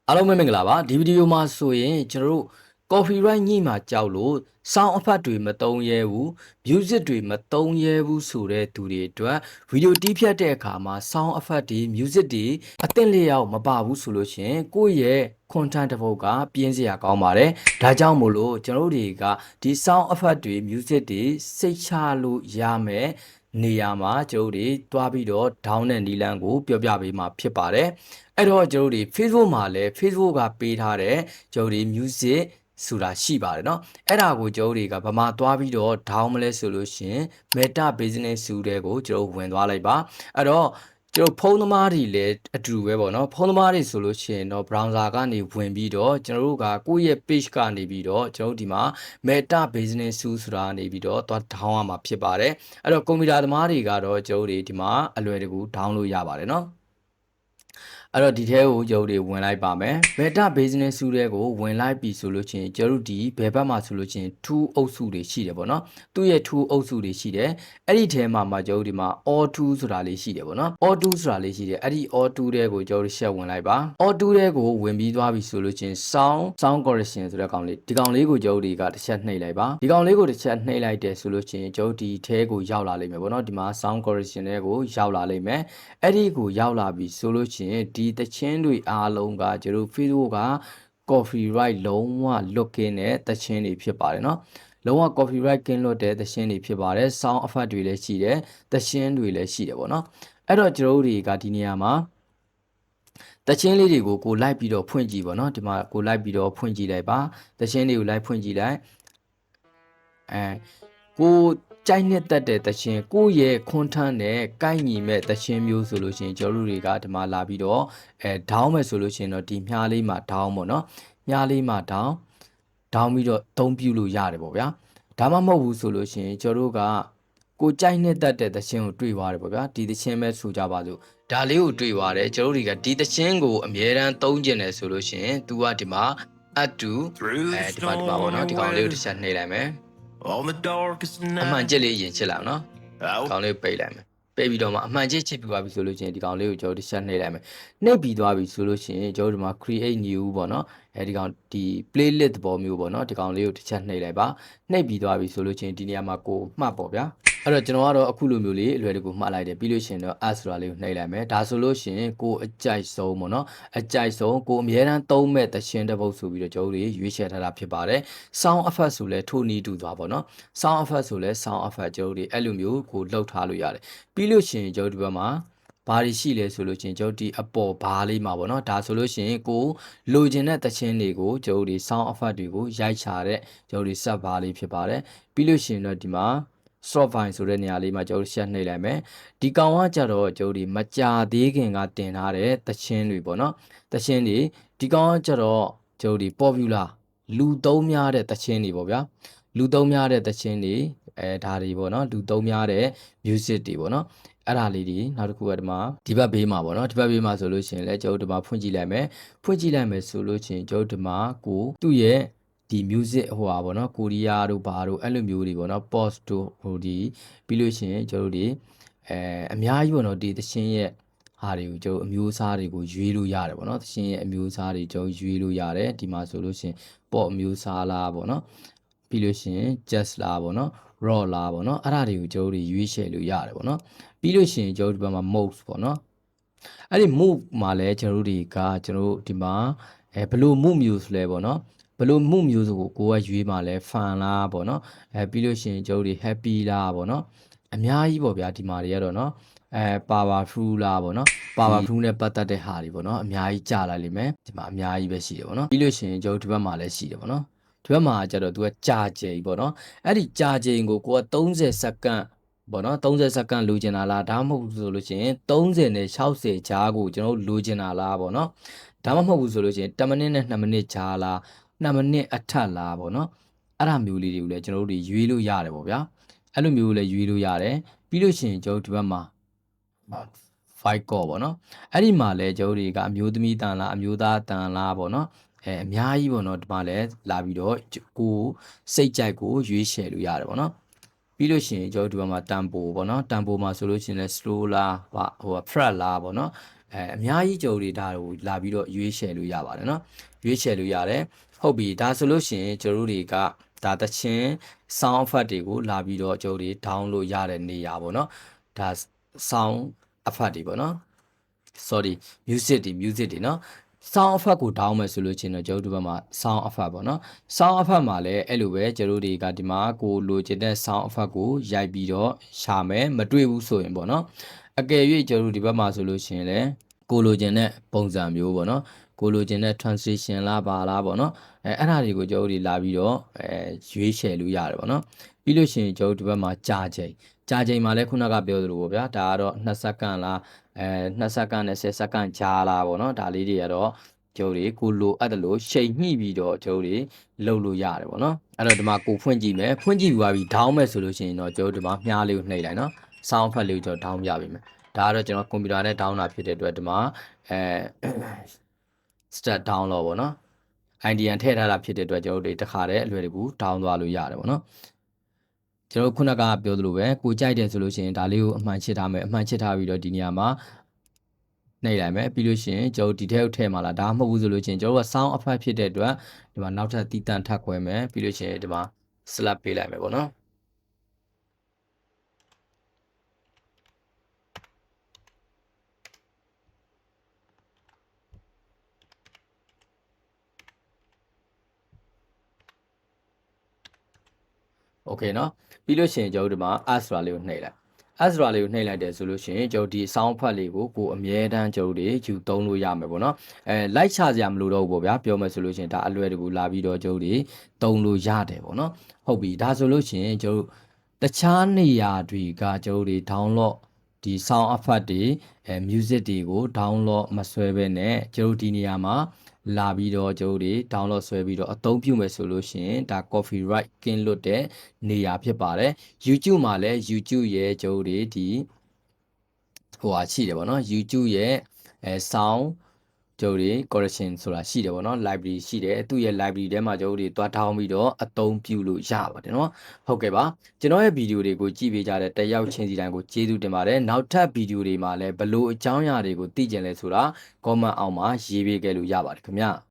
အားလုံးပဲမင်္ဂလာပါဒီဗီဒီယိုမှာဆိုရင်ကျွန်တော်တို့ copyright ညှိမှာကြောက်လို့ sound effect တွေမသုံးရဲဘူး music တွေမသုံးရဲဘူးဆိုတဲ့သူတွေအတွက်ဗီဒီယိုတီးဖြတ်တဲ့အခါမှာ sound effect တွေ music တွေအသင့်လျောက်မပါဘူးဆိုလို့ရှင်ကိုယ့်ရဲ့ content တစ်ပုဒ်ကပြင်းစရာကောင်းပါတယ်ဒါကြောင့်မို့လို့ကျွန်တော်တို့တွေကဒီ sound effect တွေ music တွေစိတ်ချလို့ရမယ်နေရာမှာကျွန်တော်တို့တွားပြီးတော့ down တဲ့နီလန်းကိုပြောပြပေးမှာဖြစ်ပါတယ်အဲ့တော့ကျွန်တော်တို့ Facebook မှာလည်း Facebook ကပေးထားတဲ့ကျွန်တော်တို့ music ဆိုတာရှိပါတယ်เนาะအဲ့ဒါကိုကျွန်တော်တွေကဗမာသွားပြီးတော့ down မလဲဆိုလို့ရှင် Meta Business ဆိုတဲ့ကိုကျွန်တော်ဝင်သွားလိုက်ပါအဲ့တော့ကျွန်တော်ဖုန်းသမားတွေလည်းအတူတူပဲပေါ့နော်ဖုန်းသမားတွေဆိုလို့ရှိရင်တော့ browser ကနေဝင်ပြီးတော့ကျွန်တော်တို့ကကိုယ့်ရဲ့ page ကနေပြီးတော့ကျွန်တော်ဒီမှာ Meta Business ဆိုတာနေပြီးတော့သွား down ရမှာဖြစ်ပါတယ်အဲ့တော့ကွန်ပျူတာသမားတွေကတော့ကျွန်တော်တို့ဒီမှာအလွယ်တကူ down လို့ရပါတယ်เนาะအဲ့တော့ဒီထဲကိုကျွန်တော်တို့ဝင်လိုက်ပါမယ် Meta Business စုတဲ့ကိုဝင်လိုက်ပြီဆိုလို့ချင်းကျွန်တော်တို့ဒီဘယ်ဘက်မှာဆိုလို့ချင်း tool အုပ်စုတွေရှိတယ်ပေါ့နော်သူ့ရဲ့ tool အုပ်စုတွေရှိတယ်အဲ့ဒီထဲမှာကျွန်တော်တို့ဒီမှာ all tool ဆိုတာလေးရှိတယ်ပေါ့နော် all tool ဆိုတာလေးရှိတယ်အဲ့ဒီ all tool တဲ့ကိုကျွန်တော်တို့ရှက်ဝင်လိုက်ပါ all tool တဲ့ကိုဝင်ပြီးသွားပြီဆိုလို့ချင်း sound correction ဆိုတဲ့ကောင်လေးဒီကောင်လေးကိုကျွန်တော်တို့ကတစ်ချက်နှိပ်လိုက်ပါဒီကောင်လေးကိုတစ်ချက်နှိပ်လိုက်တယ်ဆိုလို့ချင်းကျွန်တော်ဒီထဲကိုရောက်လာလိမ့်မယ်ပေါ့နော်ဒီမှာ sound correction တဲ့ကိုရောက်လာလိမ့်မယ်အဲ့ဒီကိုရောက်လာပြီဆိုလို့ချင်းဒီတချင်းတွေအားလုံးကကျွန်တော် Facebook က copyright လုံးဝလွတ်ကင်းတဲ့တချင်းတွေဖြစ်ပါတယ်เนาะလုံးဝ copyright ကင်းလွတ်တဲ့တချင်းတွေဖြစ်ပါတယ် sound effect တွေလည်းရှိတယ်တချင်းတွေလည်းရှိတယ်ပေါ့เนาะအဲ့တော့ကျွန်တော်တွေကဒီနေရာမှာတချင်းလေးတွေကိုကိုလိုက်ပြီးတော့ဖွင့်ကြည့်ပါเนาะဒီမှာကိုလိုက်ပြီးတော့ဖွင့်ကြည့်လိုက်ပါတချင်းတွေကိုလိုက်ဖွင့်ကြည့်လိုက်ကိုကြိုက်နှစ်သက်တဲ့တခြင်းကိုယ့်ရဲ့ခွန်ထမ်းနဲ့ကိုက်ညီမဲ့တခြင်းမျိုးဆိုလို့ရှိရင်ကျွန်တော်တို့တွေကဒီမှာလာပြီးတော့ဒေါင်းမယ်ဆိုလို့ရှိရင်တော့ဒီမြားလေးမှာဒေါင်းပေါ့နော်မြားလေးမှာဒေါင်းပြီးတော့သုံးပြုလို့ရတယ်ပေါ့ဗျာဒါမှမဟုတ်ဘူးဆိုလို့ရှိရင်ကျွန်တော်တို့ကကိုကြိုက်နှစ်သက်တဲ့တခြင်းကိုတွေ့သွားတယ်ပေါ့ဗျာဒီတခြင်းပဲဆိုကြပါစို့ဒါလေးကိုတွေ့သွားတယ်ကျွန်တော်တို့တွေကဒီတခြင်းကိုအမြဲတမ်းသုံးကျင်တယ်ဆိုလို့ရှိရင် तू ကဒီမှာ add to ဒီမှာပေါ့နော်ဒီကောင်လေးကိုတစ်ချက်နှိပ်လိုက်မယ်အမှန်ကျစ်လေးရင်ချစ်လိုက်အောင်နော်ကောင်လေးပိတ်လိုက်မယ်ပိတ်ပြီးတော့မှအမှန်ကျစ်ချစ်ပြီးသွားပြီဆိုလို့ရှိရင်ဒီကောင်လေးကိုကျွန်တော်တစ်ချက်နှိပ်လိုက်မယ်နှိပ်ပြီးသွားပြီဆိုလို့ရှိရင်ကျွန်တော်ဒီမှာ create new ပေါ့နော်ဒီကောင်ဒီ playlist သဘောမျိုးပေါ့နော်ဒီကောင်လေးကိုတစ်ချက်နှိပ်လိုက်ပါနှိပ်ပြီးသွားပြီဆိုလို့ရှိရင်ဒီနေရာမှာကိုမှတ်ပေါ့ဗျာအဲ့တော့ကျွန်တော်ကတော့အခုလိုမျိုးလေးအလွယ်တကူမှတ်လိုက်တယ်ပြီးလို့ရှိရင်တော့ add ဆိုတာလေးကိုနှိပ်လိုက်မယ်ဒါဆိုလို့ရှိရင်ကိုအကြိုက်ဆုံးပေါ့နော်အကြိုက်ဆုံးကိုအများအားသုံးမဲ့သရှင်တစ်ပုဒ်ဆိုပြီးတော့ကျွန်တော်တို့ရွေးချယ်ထားတာဖြစ်ပါတယ် sound effect ဆိုလဲထိုနီးတူသွားပေါ့နော် sound effect ဆိုလဲ sound effect ကျွန်တော်တို့အဲ့လိုမျိုးကိုလှုပ်ထားလို့ရတယ်ပြီးလို့ရှိရင်ကျွန်တော်ဒီဘက်မှာဘာတွေရှိလဲဆိုလို့ချင်းကျွန်တော်ဒီအပေါ်ဘားလေးမှာပေါ့နော်ဒါဆိုလို့ရှိရင်ကိုလိုချင်တဲ့သချင်းတွေကိုကျွန်တော်ဒီ sound effect တွေကိုရိုက်ချတဲ့ကျွန်တော်ဒီ set bar လေးဖြစ်ပါတယ်ပြီးလို့ရှိရင်တော့ဒီမှာ soft file ဆိုတဲ့နေရာလေးမှာကျွန်တော်ရှက်နှိပ်လိုက်မယ်ဒီကောင်ကကြတော့ကျွန်တော်ဒီမကြာသေးခင်ကတင်ထားတဲ့သချင်းတွေပေါ့နော်သချင်းတွေဒီကောင်ကကြတော့ကျွန်တော်ဒီ popular လူသုံးများတဲ့သချင်းတွေပေါ့ဗျာလူသုံးများတဲ့သချင်းတွေဒါတွေပေါ့နော်လူသုံးများတဲ့ music တွေပေါ့နော်အဲ့ဒါလေးတွေနောက်တစ်ခုကဒီမှာဒီဘက်ဘေးမှာပေါ့နော်ဒီဘက်ဘေးမှာဆိုလို့ရှိရင်လည်းကျွန်တော်ဒီမှာဖွင့်ကြည့်လိုက်မယ်ဖွင့်ကြည့်လိုက်မယ်ဆိုလို့ရှိရင်ကျွန်တော်ဒီမှာကိုသူ့ရဲ့ဒီ music ဟိုပါပေါ့နော်ကိုရီးယားတို့ဘာတို့အဲ့လိုမျိုးတွေပေါ့နော် post တို့ဟိုဒီပြီးလို့ရှိရင်ကျွန်တော်တို့ဒီအများကြီးပေါ့နော်ဒီသချင်းရဲ့ဟာတွေကိုကျွန်တော်အမျိုးအစားတွေကိုရွေးလို့ရတယ်ပေါ့နော်သချင်းရဲ့အမျိုးအစားတွေကျွန်တော်ရွေးလို့ရတယ်ဒီမှာဆိုလို့ရှိရင် pop အမျိုးအစားလားပေါ့နော်ပြီးလို့ရှိရင် jazz လားပေါ့နော် raw လားပေါ့နော်အဲ့ဒါတွေကိုကျွန်တော်တို့ရွေးချယ်လို့ရတယ်ပေါ့နော်ပြီးလို့ရှိရင်ကျွန်တော်ဒီဘက်မှာ mode ပေါ့နော်အဲ့ဒီ move မှာလဲကျွန်တော်တို့တွေကကျွန်တော်တို့ဒီမှာဘယ်လို move မျိုးလဲပေါ့နော်ဘယ်လို move မျိုးဆိုကိုကရွေးမှာလဲ fun လားပေါ့နော်ပြီးလို့ရှိရင်ကျွန်တော်တို့ happy လားပေါ့နော်အများကြီးပေါ့ဗျာဒီမှာတွေကတော့နော်powerful လားပေါ့နော် powerful နဲ့ပတ်သက်တဲ့ဟာတွေပေါ့နော်အများကြီးကြာလာလိမ့်မယ်ဒီမှာအများကြီးပဲရှိတယ်ပေါ့နော်ပြီးလို့ရှိရင်ကျွန်တော်ဒီဘက်မှာလည်းရှိတယ်ပေါ့နော်ဒီဘက်မှာကျတော့သူကကြာချိန်ပေါ့နော်အဲ့ဒီကြာချိန်ကိုက30စက္ကန့်ပေါ့နော်30စက္ကန့်လိုချင်တာလားဒါမှမဟုတ်ဆိုလို့ရှိရင်30နဲ့60ကြားကိုကျွန်တော်လိုချင်တာလားပေါ့နော်ဒါမှမဟုတ်ဘူးဆိုလို့ရှိရင်10မိနစ်နဲ့2မိနစ်ကြားလား2မိနစ်အထက်လားပေါ့နော်အဲ့ဒါမျိုးလေးတွေကိုလည်းကျွန်တော်တို့ရွေးလို့ရတယ်ပေါ့ဗျာအဲ့လိုမျိုးလည်းရွေးလို့ရတယ်ပြီးလို့ရှိရင်ကျွန်တော်ဒီဘက်မှာ5 call ပေါ့နော်အဲ့ဒီမှာလဲကျွန်တော်တွေကအမျိုးသမီးတန်လားအမျိုးသားတန်လားပေါ့နော်အများကြီးပေါ့နော်ဒီမှာလဲလာပြီးတော့ကိုစိတ်ကြိုက်ကိုရွေးချယ်လို့ရတယ်ပေါ့နော်ပြီးလို့ရှိရင်ကျွန်တော်ဒီဘက်မှာ tempo ပေါ့နော် tempo မှာဆိုလို့ရှိရင်လဲ slow လားဟို fret လားပေါ့နော် အများကြီးကျွန်တော်တို့ဒါကိုလာပြီးတော့ရွေးချယ်လို့ရပါတယ်เนาะရွေးချယ်လို့ရတယ်ဟုတ်ပြီဒါဆိုလို့ရှိရင်ကျွန်တော်တို့တွေကဒါတချင်း sound effect တွေကိုလာပြီးတော့ကျွန်တော်တို့ download ရတဲ့နေရာပေါ့เนาะဒါ sound effect တွေပေါ့เนาะ sorry music တွေเนาะ sound effect ကို down မယ်ဆိုလို့ချင်းတော့ကျွန်တော်တို့ဘက်မှာ sound effect ပေါ့เนาะ sound effect မှာလည်းအဲ့လိုပဲကျွန်တော်တို့တွေကဒီမှာကိုလိုချင်တဲ့ sound effect ကိုရိုက်ပြီးတော့ရှာမယ်မတွေ့ဘူးဆိုရင်ပေါ့เนาะအကယ်၍ကျွန်တော်တို့ဒီဘက်မှာဆိုလို့ချင်းလည်းကိုလိုချင်တဲ့ပုံစံမျိုးပေါ့เนาะကိုလိုချင်တဲ့ transition လားပါလားပေါ့เนาะအဲ့ဒါတွေကိုကျွန်တော်တို့လာပြီးတော့ရွေးချယ်လို့ရတယ်ပေါ့เนาะပြီးလို့ရှိရင်ကျွန်တော်တို့ဒီဘက်မှာကြာချိန်မှာလည်းခုနကပြောသလိုပေါ့ဗျာဒါကတော့2စက္ကန့်လား2စက္ကန့်နဲ့10စက္ကန့်ကြာလားပေါ့เนาะဒါလေးတွေကတော့ကျွန်တော်တွေကိုလိုအပ်တယ်လို့ချိန်ညှိပြီးတော့ကျွန်တော်တွေလုပ်လို့ရတယ်ပေါ့เนาะအဲ့တော့ဒီမှာကိုဖွင့်ကြည့်မယ်ဖွင့်ကြည့်ပြီးသွားပြီး down မယ်ဆိုလို့ရှိရင်တော့ကျွန်တော်ဒီမှာမြားလေးကိုနှိပ်လိုက်เนาะ sound effect လေးကိုကျွန်တော် down ပြပေးမယ်ဒါကတော့ကျွန်တော်ကွန်ပျူတာနဲ့ down တာဖြစ်တဲ့အတွက်ဒီမှာstart down လို့ပေါ့နော် IDN ထည့်ထားတာဖြစ်တဲ့အတွက်ကျွန်တော်တို့တခါတည်းအလွယ်တကူ down သွားလို့ရတယ်ပေါ့နော်ကျွန်တော်ခုနကပြောသလိုပဲကိုကြိုက်တယ်ဆိုလို့ရှိရင်ဒါလေးကိုအမှန်ချစ်ထားမယ်အမှန်ချစ်ထားပြီးတော့ဒီနေရာမှာနှိပ်လိုက်မယ်ပြီးလို့ရှိရင်ကျွန်တော်ဒီထဲကိုထည့်မှာလားဒါမှမဟုတ်ဘူးဆိုလို့ရှိရင်ကျွန်တော်က sound effect ဖြစ်တဲ့အတွက်ဒီမှာနောက်ထပ်တီးတန့်ထပ်ခွဲမယ်ပြီးလို့ရှိရင်ဒီမှာ slap ပေးလိုက်မယ်ပေါ့နော်โอเคเนาะပြီးလို့ရှိရင်ကျွန်တော်ဒီမှာ Astra လေးကိုနှိပ်လိုက် Astra လေးကိုနှိပ်လိုက်တယ်ဆိုလို့ရှိရင်ကျွန်တော်ဒီ sound effect လေးကိုအမြဲတမ်းကျွန်တော်တို့ယူသုံးလို့ရမယ်ပေါ့နော်လိုက်ချစရာမလိုတော့ဘူးပေါ့ဗျာပြောမယ်ဆိုလို့ရှိရင်ဒါအလွယ်တကူလာပြီးတော့ကျွန်တော်တို့သုံးလို့ရတယ်ပေါ့နော်ဟုတ်ပြီဒါဆိုလို့ရှိရင်ကျွန်တော်တခြားနေရာတွေကကျွန်တော်တို့ download ဒီ sound effect တွေmusic တွေကို download မဆွဲဘဲနဲ့ကျွန်တော်ဒီနေရာမှာလာပြီးတော့ကျွန်တော်တို့ download ဆွဲပြီးတော့အသုံးပြုမယ်ဆိုလို့ရှိရင်ဒါ copyright ကင်းလွတ်တဲ့နေရာဖြစ်ပါတယ် YouTube မှာလည်း YouTube ရဲ့ကျွန်တော်တို့ဒီဟိုဟာရှိတယ်ပေါ့နော် YouTube ရဲ့sound ကျွန်တော်တို့ correction ဆိုတာရှိတယ်ပေါ့နော် library ရှိတယ်သူ့ရဲ့ library ထဲမှာကျွန်တော်တို့တွားထောင်းပြီးတော့အသုံးပြုလို့ရပါတယ်နော်ဟုတ်ကဲ့ပါကျွန်တော်ရဲ့ဗီဒီယိုတွေကိုကြည့်ပေးကြတဲ့တယောက်ချင်းစီတိုင်းကိုကျေးဇူးတင်ပါတယ်နောက်ထပ်ဗီဒီယိုတွေမှာလည်းဘလို့အကြောင်းအရာတွေကိုသိကြလဲဆိုတာ comment အောက်မှာရေးပေးခဲ့လို့ရပါတယ်ခင်ဗျာ